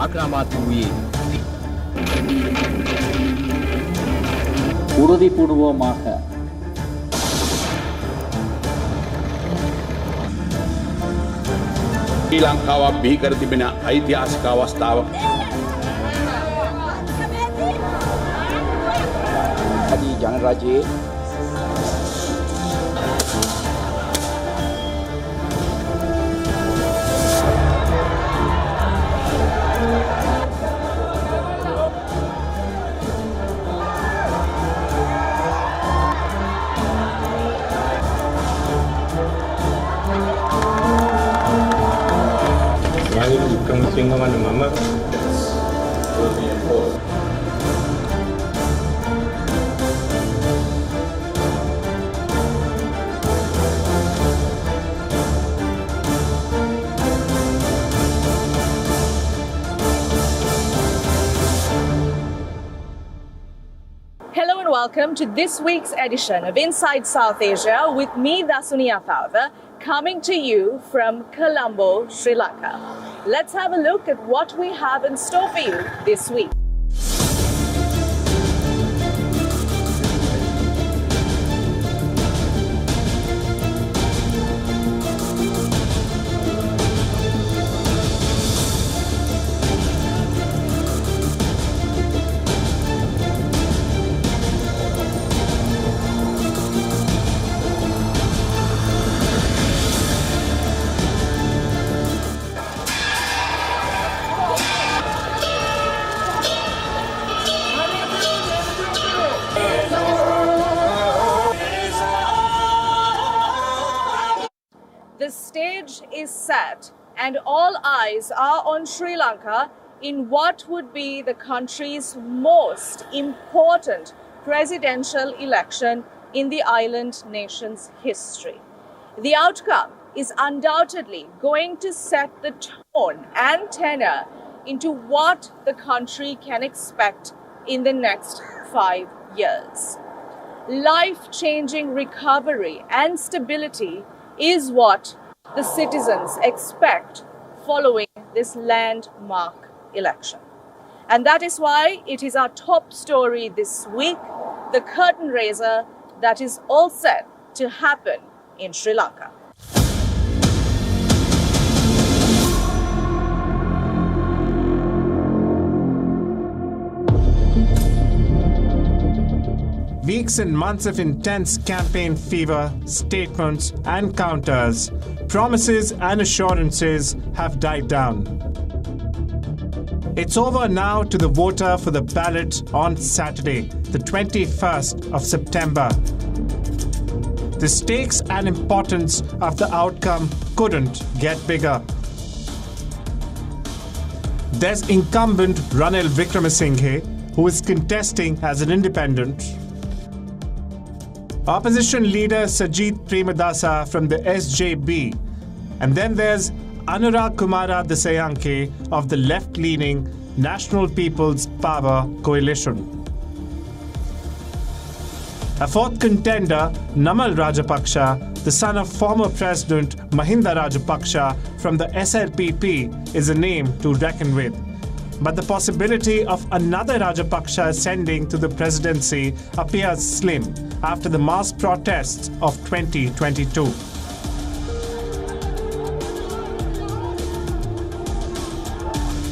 ආක්‍රමණාත්මක වූයේ உறுதிபூர்வமாக ශ්‍රී ලංකාව බිහි කර තිබෙන ඓතිහාසික අවස්ථාවක්. आदि जनराज्ये Hello and welcome to this week's edition of Inside South Asia with me, Dasuni Athava, coming to you from Colombo, Sri Lanka. Let's have a look at what we have in store for you this week. The stage is set and all eyes are on Sri Lanka in what would be the country's most important presidential election in the island nation's history. The outcome is undoubtedly going to set the tone and tenor into what the country can expect in the next 5 years. Life-changing recovery and stability is what the citizens expect following this landmark election. And that is why it is our top story this week, the curtain raiser that is all set to happen in Sri Lanka. Weeks and months of intense campaign fever, statements and counters, promises and assurances have died down. It's over now to the voter for the ballot on Saturday, the 21st of September. The stakes and importance of the outcome couldn't get bigger. There's incumbent Ranil Wickremesinghe, who is contesting as an independent. Opposition leader Sajith Premadasa from the SJB. And then there's Anurag Kumara Desayanke of the left-leaning National People's Power Coalition. A fourth contender, Namal Rajapaksa, the son of former President Mahinda Rajapaksa from the SLPP, is a name to reckon with. But the possibility of another Rajapaksa ascending to the presidency appears slim after the mass protests of 2022.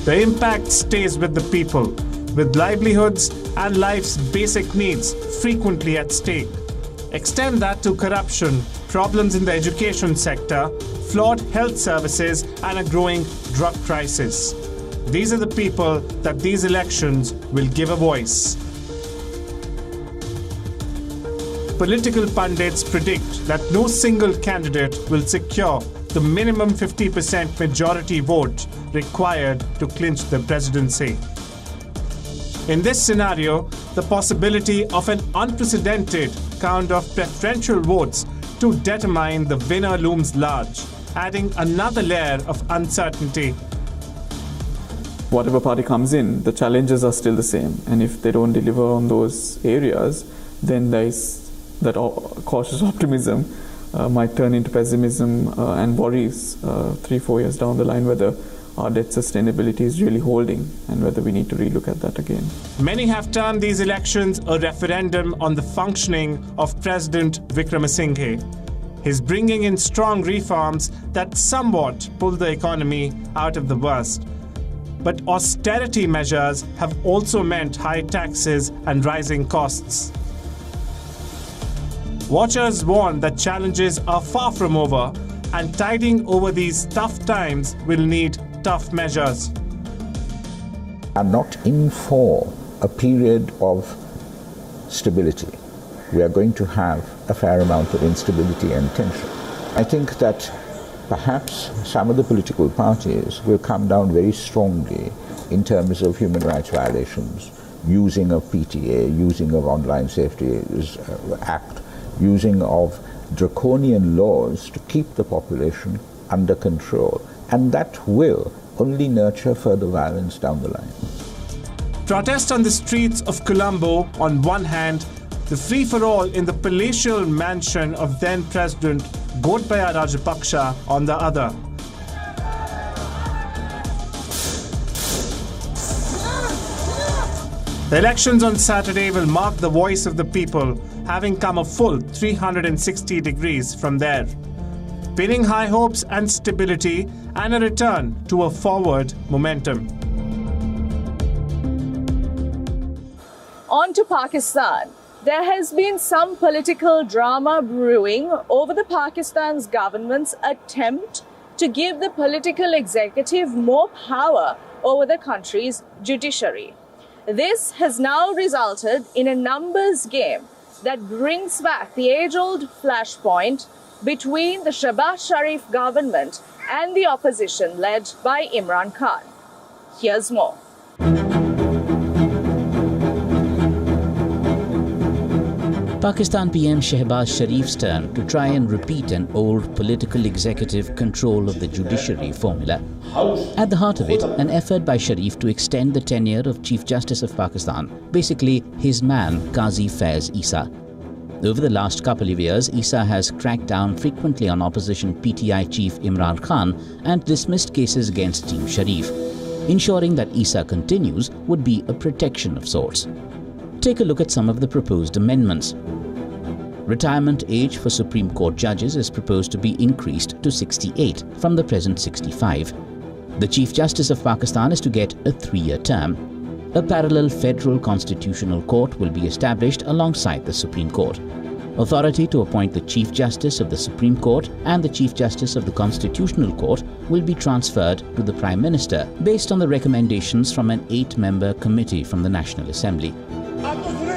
The impact stays with the people, with livelihoods and life's basic needs frequently at stake. Extend that to corruption, problems in the education sector, flawed health services, and a growing drug crisis. These are the people that these elections will give a voice. Political pundits predict that no single candidate will secure the minimum 50% majority vote required to clinch the presidency. In this scenario, the possibility of an unprecedented count of preferential votes to determine the winner looms large, adding another layer of uncertainty. Whatever party comes in, the challenges are still the same. And if they don't deliver on those areas, then there is that cautious optimism might turn into pessimism and worries 3-4 years down the line whether our debt sustainability is really holding and whether we need to relook at that again. Many have termed these elections a referendum on the functioning of President Wickremesinghe. He's bringing in strong reforms that somewhat pull the economy out of the worst. But austerity measures have also meant high taxes and rising costs. Watchers warn that challenges are far from over, and tiding over these tough times will need tough measures. Are not in for a period of stability. We are going to have a fair amount of instability and tension. I think that perhaps some of the political parties will come down very strongly in terms of human rights violations, using of PTA, using of Online Safety Act, using of draconian laws to keep the population under control. And that will only nurture further violence down the line. Protest on the streets of Colombo on one hand, the free-for-all in the palatial mansion of then-President Gotabaya Rajapaksa on the other. The elections on Saturday will mark the voice of the people, having come a full 360 degrees from there, pinning high hopes and stability and a return to a forward momentum. On to Pakistan. There has been some political drama brewing over the Pakistan's government's attempt to give the political executive more power over the country's judiciary. This has now resulted in a numbers game that brings back the age-old flashpoint between the Shehbaz Sharif government and the opposition led by Imran Khan. Here's more. Pakistan PM Shehbaz Sharif's turn to try and repeat an old political executive control of the judiciary formula. At the heart of it, an effort by Sharif to extend the tenure of Chief Justice of Pakistan, basically his man Qazi Faiz Issa. Over the last couple of years, Issa has cracked down frequently on opposition PTI chief Imran Khan and dismissed cases against Team Sharif. Ensuring that Issa continues would be a protection of sorts. Take a look at some of the proposed amendments. Retirement age for Supreme Court judges is proposed to be increased to 68 from the present 65. The Chief Justice of Pakistan is to get a 3-year term. A parallel federal constitutional court will be established alongside the Supreme Court. Authority to appoint the Chief Justice of the Supreme Court and the Chief Justice of the Constitutional Court will be transferred to the Prime Minister based on the recommendations from an 8-member committee from the National Assembly.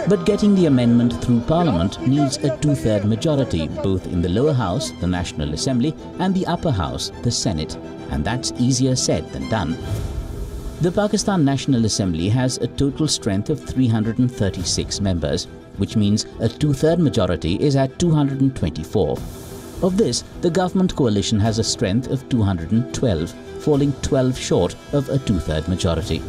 But getting the amendment through Parliament needs a 2/3 majority both in the lower house, the National Assembly, and the upper house, the Senate, and that's easier said than done. The Pakistan National Assembly has a total strength of 336 members, which means a 2/3 majority is at 224. Of this, the government coalition has a strength of 212, falling 12 short of a 2/3 majority.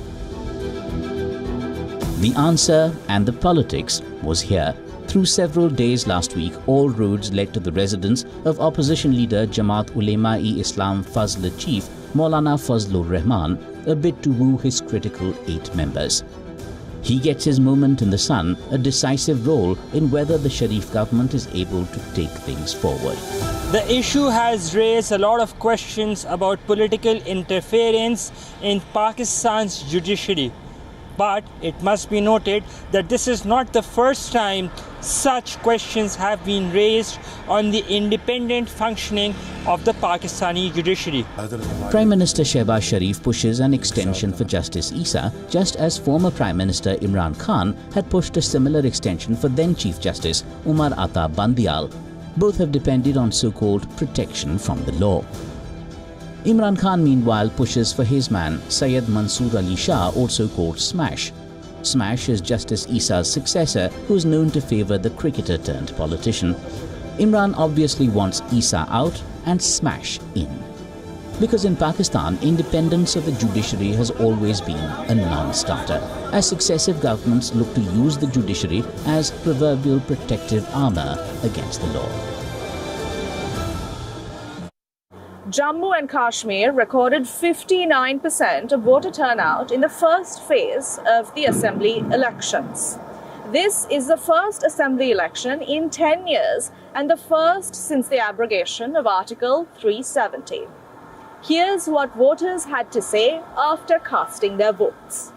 The answer and the politics was here. Through several days last week, all roads led to the residence of opposition leader Jamaat Ulema-e-Islam Fazl Chief Maulana Fazlur Rahman, a bid to woo his critical 8 members. He gets his moment in the sun, a decisive role in whether the Sharif government is able to take things forward. The issue has raised a lot of questions about political interference in Pakistan's judiciary. But it must be noted that this is not the first time such questions have been raised on the independent functioning of the Pakistani judiciary. Prime Minister Shehbaz Sharif pushes an extension for Justice Issa, just as former Prime Minister Imran Khan had pushed a similar extension for then Chief Justice Umar Ata Bandial. Both have depended on so-called protection from the law. Imran Khan meanwhile pushes for his man Syed Mansoor Ali Shah, also called Smash. Smash is Justice Issa's successor, who is known to favour the cricketer turned politician. Imran obviously wants Issa out and Smash in. Because in Pakistan, independence of the judiciary has always been a non-starter, as successive governments look to use the judiciary as proverbial protective armour against the law. Jammu and Kashmir recorded 59% of voter turnout in the first phase of the assembly elections. This is the first assembly election in 10 years and the first since the abrogation of Article 370. Here's what voters had to say after casting their votes.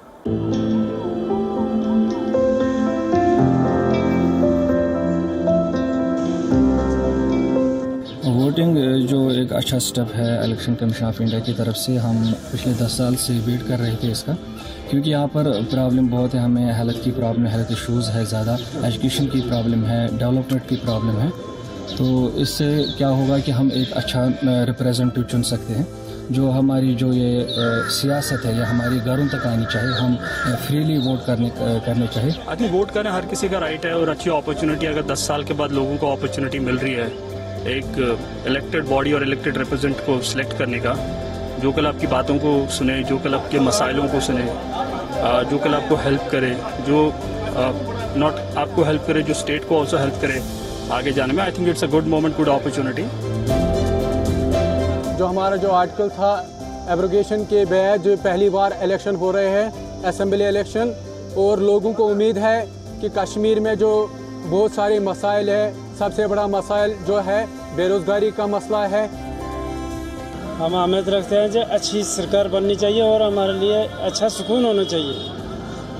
Voting जो एक अच्छा step है election commission of India की तरफ से, हम पिछले 10 साल से वेट कर रहे थे इसका, क्योंकि यहाँ पर प्रॉब्लम बहुत है, हमें हेल्थ की प्रॉब्लम, हेल्थ इश्यूज़ है ज़्यादा, एजुकेशन की प्रॉब्लम है, डेवलपमेंट की प्रॉब्लम है। तो इससे क्या होगा कि हम एक अच्छा रिप्रेजेंटेटिव चुन सकते हैं, जो हमारी जो ये सियासत है, या हमारी घरों तक आनी चाहिए, हम फ्रीली वोट करने चाहिए। आई थिंक वोट करना हर किसी का राइट है और अच्छी अपॉर्चुनिटी, अगर 10 साल के बाद लोगों को अपॉर्चुनिटी मिल रही है एक इलेक्टेड बॉडी और इलेक्टेड रिप्रेजेंटेटिव को सिलेक्ट करने का, जो कल आपकी बातों को सुने, जो कल आपके मसाइलों को सुने, जो कल आपको हेल्प करे, जो नॉट आपको हेल्प करे, जो स्टेट को ऑल्सो हेल्प करे आगे जाने में। I think it's a good moment, good opportunity. जो हमारा जो आर्टिकल था एब्रोगेशन के बाद जो पहली बार इलेक्शन हो रहे हैं, असेंबली इलेक्शन, और लोगों को उम्मीद है कि कश्मीर में जो बहुत सारे मसाइल है, सबसे बड़ा मसाइल जो है बेरोज़गारी का मसला है। हम उम्मीद रखते हैं कि अच्छी सरकार बननी चाहिए और हमारे लिए अच्छा सुकून होना चाहिए,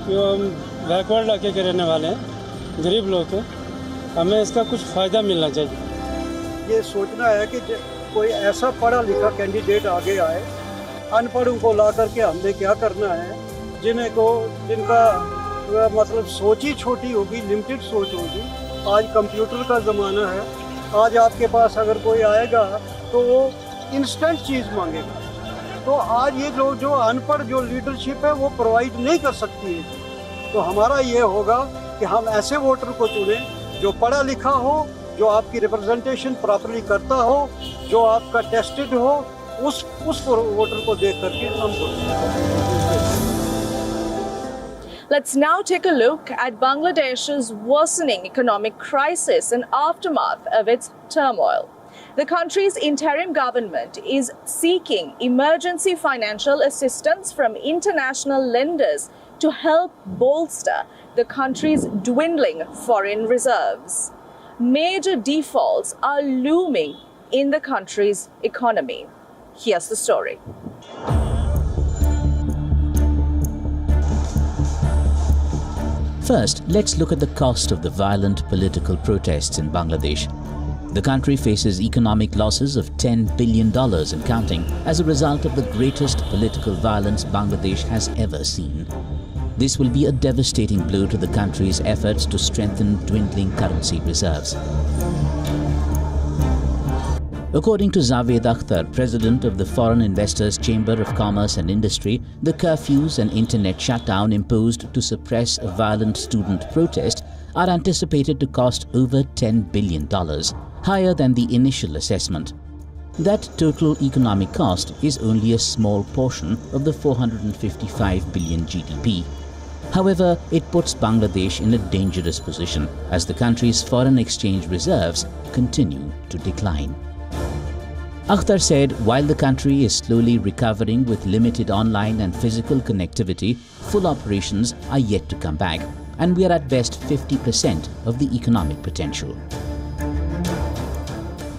क्यों हम बैकवर्ड इलाके के रहने वाले हैं, गरीब लोग हैं, हमें इसका कुछ फ़ायदा मिलना चाहिए। ये सोचना है कि कोई ऐसा पढ़ा लिखा कैंडिडेट आगे आए, अनपढ़ों को ला करके हमने क्या करना है, जिनका मतलब सोच ही छोटी होगी, लिमिटेड सोच होगी। आज कंप्यूटर का ज़माना है, आज आपके पास अगर कोई आएगा तो वो इंस्टेंट चीज़ मांगेगा। तो आज ये लोग जो अनपढ़ जो लीडरशिप है वो प्रोवाइड नहीं कर सकती है। तो हमारा ये होगा कि हम ऐसे वोटर को चुनें जो पढ़ा लिखा हो, जो आपकी रिप्रेजेंटेशन प्रॉपर्ली करता हो, जो आपका टेस्टेड हो, उस वोटर को देख करके हम vote. Let's now take a look at Bangladesh's worsening economic crisis and aftermath of its turmoil. The country's interim government is seeking emergency financial assistance from international lenders to help bolster the country's dwindling foreign reserves. Major defaults are looming in the country's economy. Here's the story. First, let's look at the cost of the violent political protests in Bangladesh. The country faces economic losses of $10 billion and counting as a result of the greatest political violence Bangladesh has ever seen. This will be a devastating blow to the country's efforts to strengthen dwindling currency reserves. According to Javed Akhtar, president of the Foreign Investors Chamber of Commerce and Industry, the curfews and internet shutdown imposed to suppress a violent student protest are anticipated to cost over $10 billion, higher than the initial assessment. That total economic cost is only a small portion of the 455 billion GDP. However, it puts Bangladesh in a dangerous position as the country's foreign exchange reserves continue to decline. Akhtar said while the country is slowly recovering with limited online and physical connectivity, full operations are yet to come back, and we are at best 50% of the economic potential.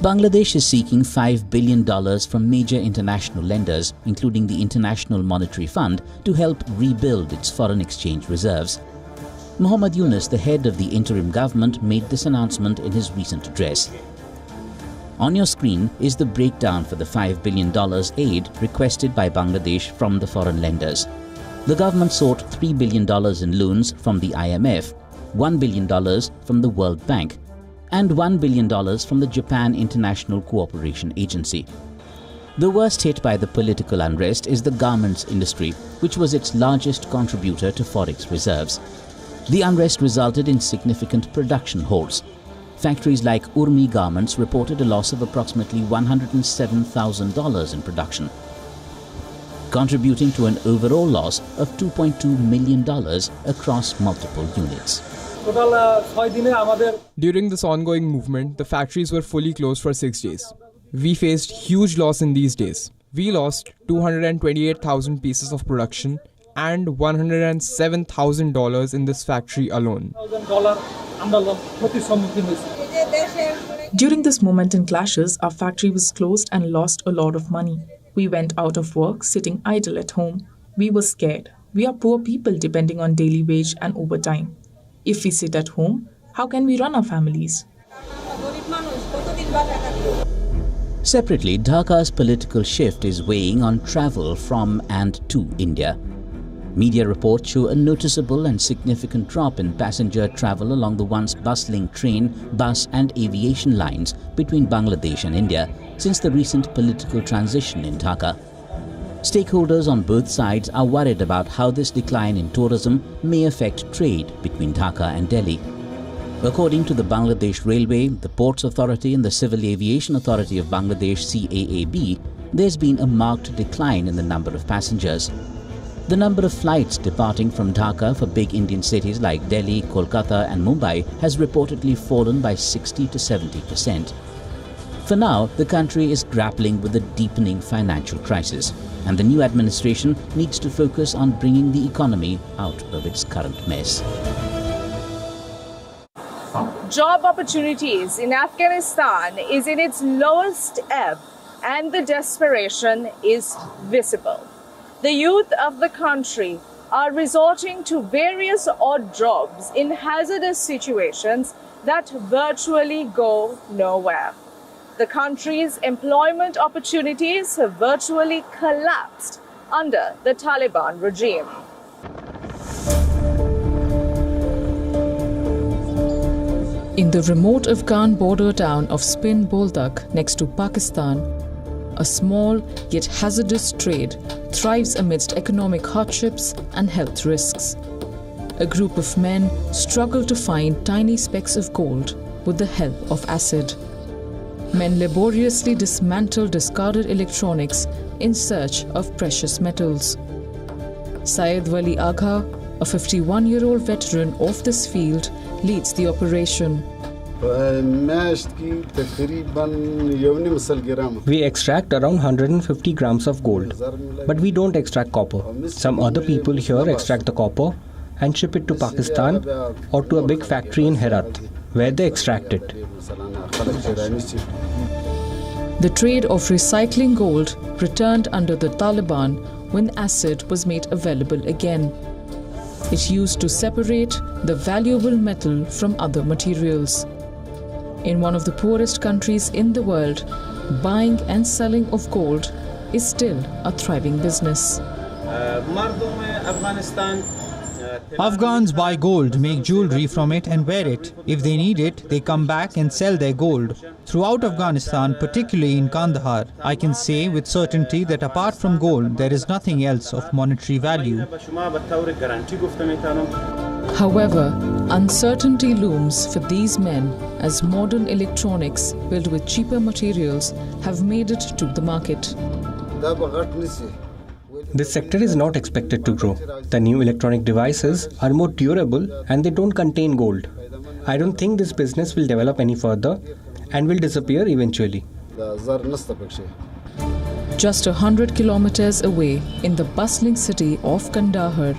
Bangladesh is seeking $5 billion from major international lenders, including the International Monetary Fund, to help rebuild its foreign exchange reserves. Muhammad Yunus, the head of the interim government, made this announcement in his recent address. On your screen is the breakdown for the $5 billion aid requested by Bangladesh from the foreign lenders. The government sought $3 billion in loans from the IMF, $1 billion from the World Bank, and $1 billion from the Japan International Cooperation Agency. The worst hit by the political unrest is the garments industry, which was its largest contributor to forex reserves. The unrest resulted in significant production halts. Factories like Urmi Garments reported a loss of approximately $107,000 in production, contributing to an overall loss of $2.2 million across multiple units. During this ongoing movement, the factories were fully closed for 6 days. We faced huge loss in these days. We lost 228,000 pieces of production and $107,000 in this factory alone. During this moment in clashes, our factory was closed and lost a lot of money. We went out of work, sitting idle at home. We were scared. We are poor people depending on daily wage and overtime. If we sit at home, how can we run our families? Separately, Dhaka's political shift is weighing on travel from and to India. Media reports show a noticeable and significant drop in passenger travel along the once bustling train, bus and aviation lines between Bangladesh and India since the recent political transition in Dhaka. Stakeholders on both sides are worried about how this decline in tourism may affect trade between Dhaka and Delhi. According to the Bangladesh Railway, the Ports Authority and the Civil Aviation Authority of Bangladesh (CAAB), there's been a marked decline in the number of passengers. The number of flights departing from Dhaka for big Indian cities like Delhi, Kolkata and Mumbai has reportedly fallen by 60 to 70%. For now, the country is grappling with a deepening financial crisis, and the new administration needs to focus on bringing the economy out of its current mess. Job opportunities in Afghanistan is in its lowest ebb and the desperation is visible. The youth of the country are resorting to various odd jobs in hazardous situations that virtually go nowhere. The country's employment opportunities have virtually collapsed under the Taliban regime. In the remote Afghan border town of Spin Boldak next to Pakistan, a small yet hazardous trade thrives amidst economic hardships and health risks. A group of men struggle to find tiny specks of gold with the help of acid. Men laboriously dismantle discarded electronics in search of precious metals. Syed Wali Agha, a 51-year-old veteran of this field, leads the operation. We extract around 150 grams of gold, but we don't extract copper. Some other people here extract the copper and ship it to Pakistan or to a big factory in Herat, where they extract it. The trade of recycling gold returned under the Taliban when acid was made available again. It used to separate the valuable metal from other materials. In one of the poorest countries in the world, buying and selling of gold is still a thriving business. Afghans buy gold, make jewelry from it and wear it. If they need it, they come back and sell their gold. Throughout Afghanistan, particularly in Kandahar, I can say with certainty that apart from gold, there is nothing else of monetary value. However, uncertainty looms for these men as modern electronics built with cheaper materials have made it to the market. This sector is not expected to grow. The new electronic devices are more durable and they don't contain gold. I don't think this business will develop any further and will disappear eventually. Just 100 kilometers away in the bustling city of Kandahar,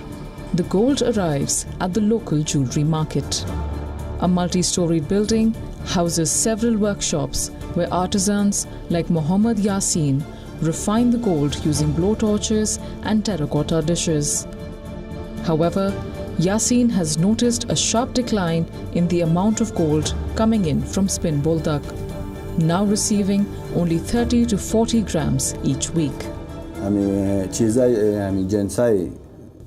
the gold arrives at the local jewelry market. A multi-storied building houses several workshops where artisans like Mohammad Yasin refine the gold using blowtorches and terracotta dishes. However, Yasin has noticed a sharp decline in the amount of gold coming in from Spin Boldak, now receiving only 30 to 40 grams each week.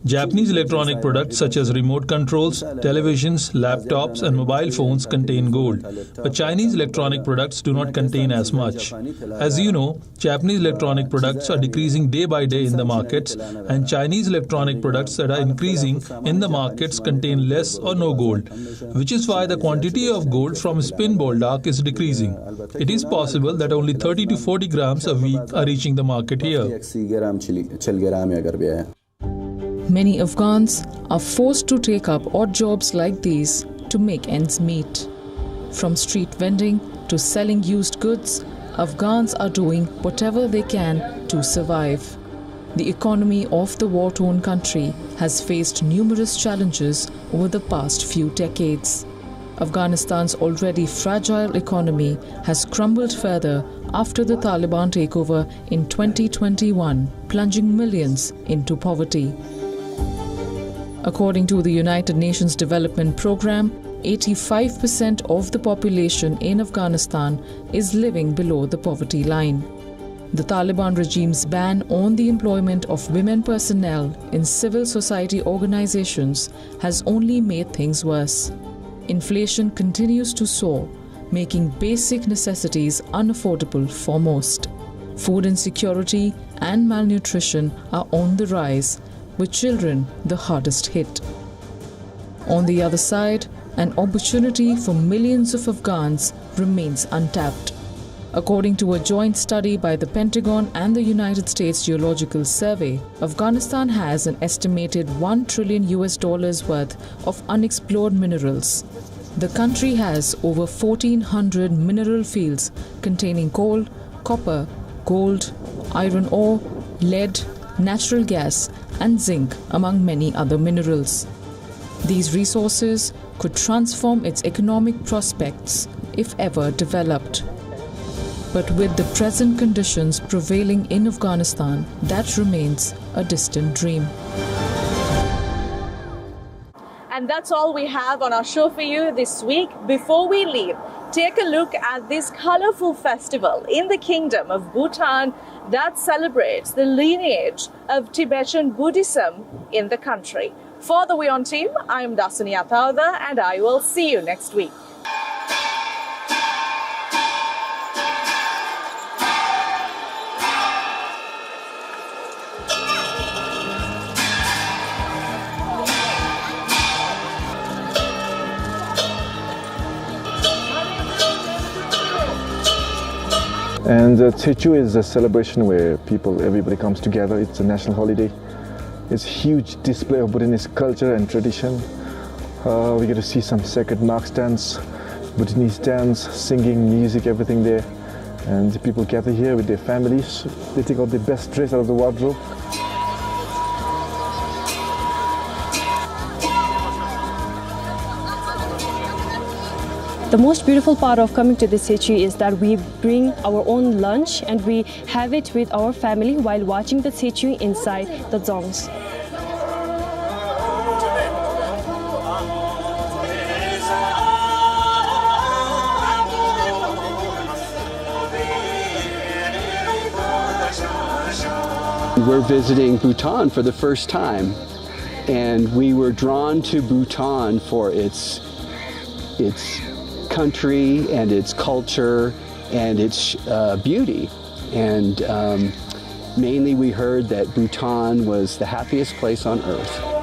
Japanese electronic products such as remote controls, televisions, laptops and mobile phones contain gold, but Chinese electronic products do not contain as much. As you know, Japanese electronic products are decreasing day by day in the markets, and Chinese electronic products that are increasing in the markets contain less or no gold, which is why the quantity of gold from Spin Boldak is decreasing. It is possible that only 30 to 40 grams a week are reaching the market here. Many Afghans are forced to take up odd jobs like these to make ends meet. From street vending to selling used goods, Afghans are doing whatever they can to survive. The economy of the war-torn country has faced numerous challenges over the past few decades. Afghanistan's already fragile economy has crumbled further after the Taliban takeover in 2021, plunging millions into poverty. According to the United Nations Development Programme, 85% of the population in Afghanistan is living below the poverty line. The Taliban regime's ban on the employment of women personnel in civil society organizations has only made things worse. Inflation continues to soar, making basic necessities unaffordable for most. Food insecurity and malnutrition are on the rise, with children the hardest hit. On the other side, an opportunity for millions of Afghans remains untapped. According to a joint study by the Pentagon and the United States Geological Survey, Afghanistan has an estimated $1 trillion worth of unexplored minerals. The country has over 1,400 mineral fields containing coal, copper, gold, iron ore, lead, natural gas, and zinc, among many other minerals. These resources could transform its economic prospects if ever developed. But with the present conditions prevailing in Afghanistan, that remains a distant dream. And that's all we have on our show for you this week. Before we leave, take a look at this colorful festival in the Kingdom of Bhutan that celebrates the lineage of Tibetan Buddhism in the country. For the WION team, I'm Dasuni Athauda, and I will see you next week. And Techu is a celebration where everybody comes together. It's a national holiday. It's a huge display of Bhutanese culture and tradition. We get to see some sacred marks dance, Bhutanese dance, singing, music, everything there. And the people gather here with their families. They take out the best dress out of the wardrobe. The most beautiful part of coming to this Techu is that we bring our own lunch and we have it with our family while watching the Techu inside the dzongs. We're visiting Bhutan for the first time, and we were drawn to Bhutan for its country and its culture and its beauty. And mainly we heard that Bhutan was the happiest place on earth.